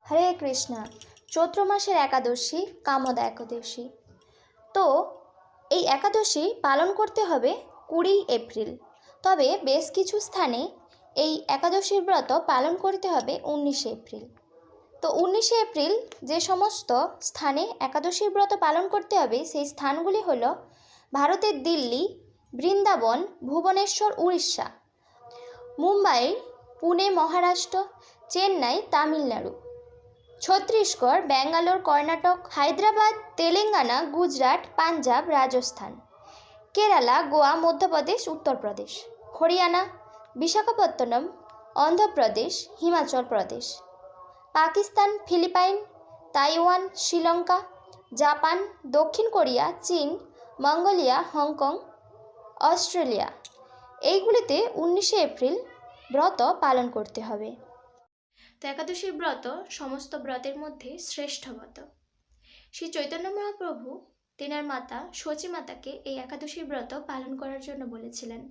হরে কৃষ্ণ। চৈত্র মাসের একাদশী কামদা একাদশী। তো এই একাদশী পালন করতে হবে 20 এপ্রিল। তবে বেশ কিছু স্থানে এই একাদশীর ব্রত পালন করতে হবে 19 এপ্রিল। তো 19 এপ্রিল যে সমস্ত স্থানে একাদশীর ব্রত পালন করতে হবে সেই স্থানগুলি হলো ভারতের Delhi, Vrindavan, Bhubaneswar Orissa, Mumbai, Pune Maharashtra, Chennai Tamil Nadu, Chhattisgarh, Bangalore Karnataka, Hyderabad, Telangana, Gujarat, Punjab, Rajasthan, Kerala, Goa, Madhya Pradesh, Uttar Pradesh, Haryana, Visakhapatnam, Andhra Pradesh, Himachal Pradesh, Pakistan, Philippine, Taiwan, Sri Lanka, Japan, দক্ষিণ কোরিয়া, চীন, মঙ্গোলিয়া, হংকং, অস্ট্রেলিয়া, এইগুলিতে 19 এপ্রিল ব্রত পালন করতে হবে। তো একাদশীর ব্রত সমস্ত ব্রতের মধ্যে শ্রেষ্ঠ ব্রত। শ্রী চৈতন্য মহাপ্রভু তেনার মাতা সচী মাতাকে এই একাদশীর ব্রত পালন করার জন্য বলেছিলেন।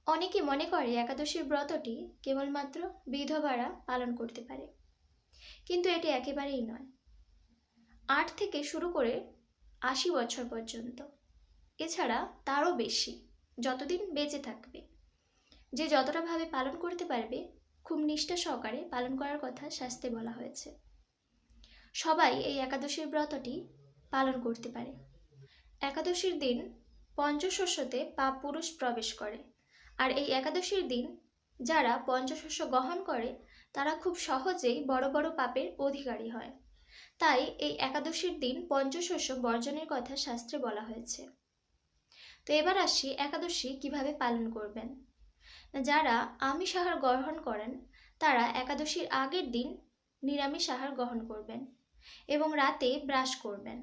অনেকে মনে করে একাদশীর ব্রতটি কেবলমাত্র বিধবারা পালন করতে পারে, কিন্তু এটি একেবারেই নয়। 8 থেকে শুরু করে 80 বছর পর্যন্ত, এছাড়া তারও বেশি, যতদিন বেঁচে থাকবে, যে যতটা ভাবে পালন করতে পারবে খুব নিষ্ঠা সহকারে পালন করার কথা শাস্ত্রে বলা হয়েছে। সবাই এই একাদশীর ব্রতটি পালন করতে পারে। একাদশীর দিন পঞ্চশস্যতে পাপ পুরুষ প্রবেশ করে, আর এই একাদশীর দিন যারা পঞ্চশস্য গ্রহণ করে তারা খুব সহজেই বড় বড় পাপের অধিকারী হয়। তাই এই একাদশীর দিন পঞ্চশস্য বর্জনের কথা শাস্ত্রে বলা হয়েছে। তো এবার আসি একাদশী কিভাবে পালন করবেন। যারা আমিষ আহার গ্রহণ করেন তারা একাদশীর আগের দিন নিরামিষ আহার গ্রহণ করবেন এবং রাতে ব্রাশ করবেন।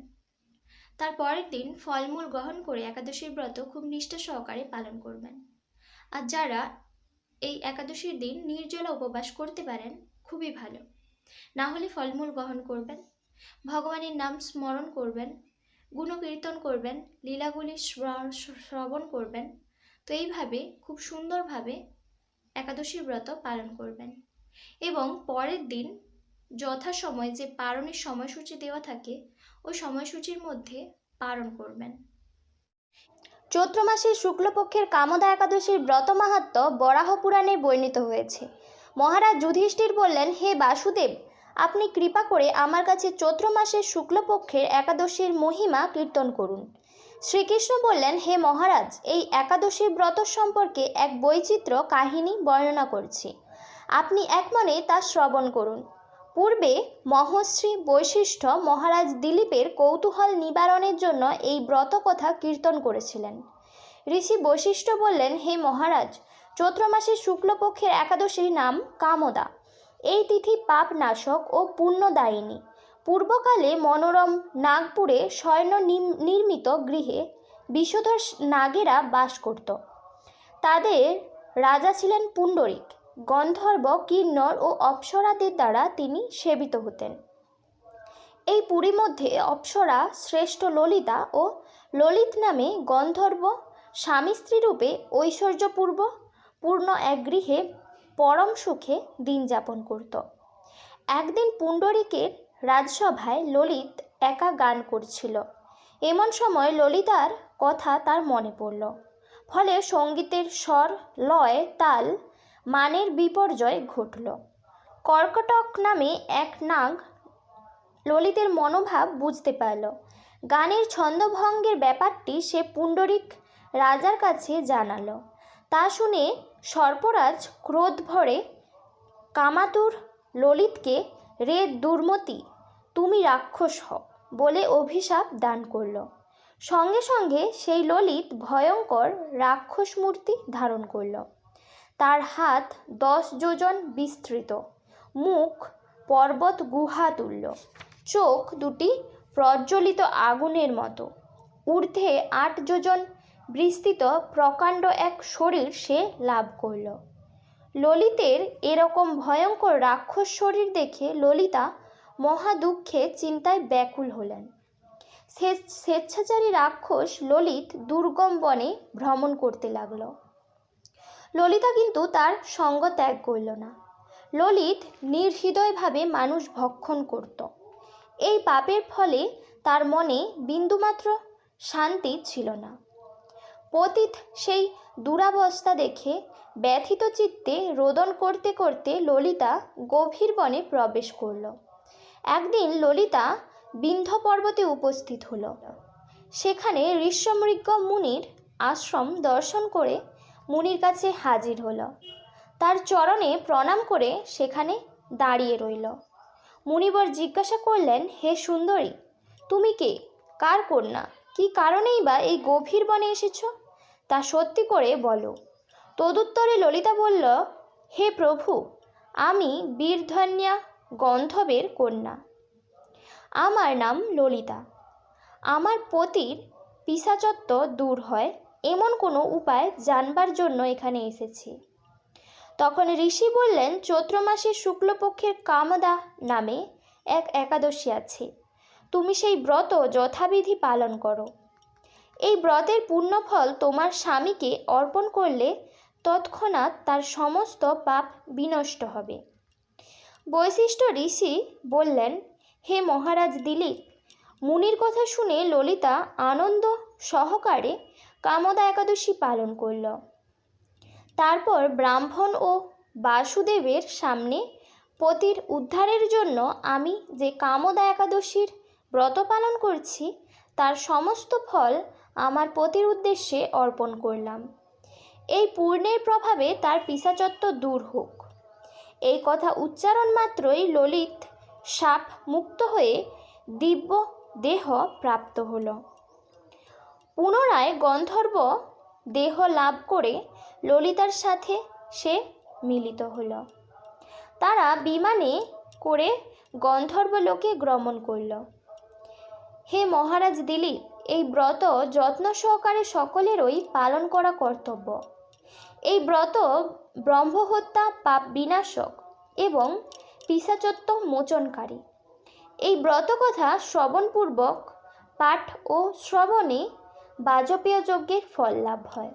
তার পরের দিন ফলমূল গ্রহণ করে একাদশীর ব্রত খুব নিষ্ঠা সহকারে পালন করবেন। আর যারা এই একাদশীর দিন নির্জলা উপবাস করতে পারেন খুবই ভালো, না হলে ফলমূল গ্রহণ করবেন, ভগবানের নাম স্মরণ করবেন, গুণকীর্তন করবেন, লীলাগুলি শ্রবণ করবেন। তো এইভাবে খুব সুন্দরভাবে একাদশীর ব্রত পালন করবেন এবং পরের দিন যথাসময় যে পারণের সময়সূচি দেওয়া থাকে ওই সময়সূচির মধ্যে পালন করবেন। চৈত্র মাসের শুক্লপক্ষের কামদা একাদশীর ব্রত মাহাত্ম্য বরাহ পুরাণে বর্ণিত হয়েছে। মহারাজ যুধিষ্ঠির বললেন, হে বাসুদেব, আপনি কৃপা করে আমার কাছে চৈত্র মাসের শুক্লপক্ষের একাদশীর মহিমা কীর্তন করুন। শ্রীকৃষ্ণ বললেন, হে মহারাজ, এই একাদশীর ব্রত সম্পর্কে এক বৈচিত্র্য কাহিনী বর্ণনা করছি, আপনি এক মনে তা শ্রবণ করুন। পূর্বে মহর্ষি বৈশিষ্ট্য মহারাজ দিলীপের কৌতূহল নিবারণের জন্য এই ব্রত কথা কীর্তন করেছিলেন। ঋষি বৈশিষ্ট্য বললেন, হে মহারাজ, চৈত্র মাসের শুক্লপক্ষের একাদশীর নাম কামদা। এই তিথি পাপ নাশক ও পুণ্যদায়িনী। পূর্বকালে মনোরম নাগপুরে স্বর্ণ নির্মিত গৃহে বিষধর নাগেরা বাস করত। তাদের রাজা ছিলেন পুণ্ডরিক। গন্ধর্ব, কিন্নর ও অপ্সরাদের দ্বারা তিনি সেবিত হতেন। এই পুরীর মধ্যে অপ্সরা শ্রেষ্ঠ ললিতা ও ললিত নামে গন্ধর্ব স্বামী স্ত্রী রূপে ঐশ্বর্যপূর্ণ এক গৃহে পরম সুখে দিন যাপন করত। একদিন পুণ্ডরিকের রাজসভায় ললিত একা গান করছিল। এমন সময় ললিতার কথা তার মনে পড়ল। ফলে সঙ্গীতের স্বর, লয়, তাল, মানের বিপর্যয় ঘটল। কর্কটক নামে এক নাগ ললিতের মনোভাব বুঝতে পারল। গানের ছন্দভঙ্গের ব্যাপারটি সে পুণ্ডরিক রাজার কাছে জানালো। তা শুনে সর্পরাজ ক্রোধ ভরে কামাতুর ললিতকে, রে দুর্মতি, তুমি রাক্ষস হও বলে অভিশাপ দান করল। সঙ্গে সঙ্গে সেই ললিত ভয়ঙ্কর রাক্ষস মূর্তি ধারণ করল। তার হাত 10 যোজন বিস্তৃত, মুখ পর্বত গুহা তুল্য, চোখ দুটি প্রজ্বলিত আগুনের মতো, ঊর্ধ্বে 8 যোজন বিস্তৃত প্রকাণ্ড এক শরীর সে লাভ করল। ললিতের এরকম ভয়ঙ্কর রাক্ষস শরীর দেখে ললিতা মহা দুঃখে চিন্তায় ব্যাকুল হলেন। স্বেচ্ছাচারী রাক্ষস ললিত দুর্গম বনে ভ্রমণ করতে লাগল। ললিতা কিন্তু তার সঙ্গ ত্যাগ করল না। ললিত নির্হৃদয়ভাবে মানুষ ভক্ষণ করত। এই পাপের ফলে তার মনে বিন্দুমাত্র শান্তি ছিল না। পতিত সেই দুরাবস্থা দেখে ব্যথিত চিত্তে রোদন করতে করতে ললিতা গভীর বনে প্রবেশ করল। একদিন ললিতা বিন্ধ্য পর্বতে উপস্থিত হল। সেখানে ঋষ্যমৃগ মুনির আশ্রম দর্শন করে মুনির কাছে হাজির হল। তার চরণে প্রণাম করে সেখানে দাঁড়িয়ে রইল। মুনিবর জিজ্ঞাসা করলেন, হে সুন্দরী, তুমি কে? কার কন্যা? কি কারণেই বা এই গভীর বনে এসেছ? তা সত্যি করে বলো। তদুত্তরে ললিতা বলল, হে প্রভু, আমি বীরধন্যা গন্ধর্বের কন্যা। আমার নাম ললিতা। আমার পতির পিশাচত্ব দূর হয় এমন কোনো উপায় জানবার জন্য এখানে এসেছি। তখন ঋষি বললেন, চৈত্র মাসের শুক্লপক্ষের কামদা নামে এক একাদশী আছে। তুমি সেই ব্রত যথাবিধি পালন করো। এই ব্রতের পুণ্যফল তোমার স্বামীকে অর্পণ করলে তৎক্ষণাৎ তার সমস্ত পাপ বিনষ্ট হবে। বৈশিষ্ট্য ঋষি বললেন, হে মহারাজ দিলীপ, মুনির কথা শুনে ললিতা আনন্দ সহকারে কামদা একাদশী পালন করল। তারপর ব্রাহ্মণ ও বাসুদেবের সামনে পতির উদ্ধারের জন্য আমি যে কামদা একাদশীর ব্রত পালন করছি তার সমস্ত ফল আমার পতির উদ্দেশ্যে অর্পণ করলাম। এই পুণ্যের প্রভাবে তার পিশাচত্ব দূর হোক। এই কথা উচ্চারণ মাত্রই ললিত সাপ মুক্ত হয়ে দিব্য দেহ প্রাপ্ত হল। পুনরায় গন্ধর্ব দেহ লাভ করে ললিতার সাথে সে মিলিত হল। তারা বিমানে করে গন্ধর্বলোকে গমন করল। হে মহারাজ দিলীপ, এই ব্রত যত্ন সহকারে সকলেরই পালন করা কর্তব্য। এই ব্রত ব্রহ্মহত্যা, পাপ বিনাশক এবং পিশাচত্ব মোচনকারী। এই ব্রত কথা শ্রবণপূর্বক পাঠ ও শ্রবণে বাজপেয় যজ্ঞের ফল লাভ হয়।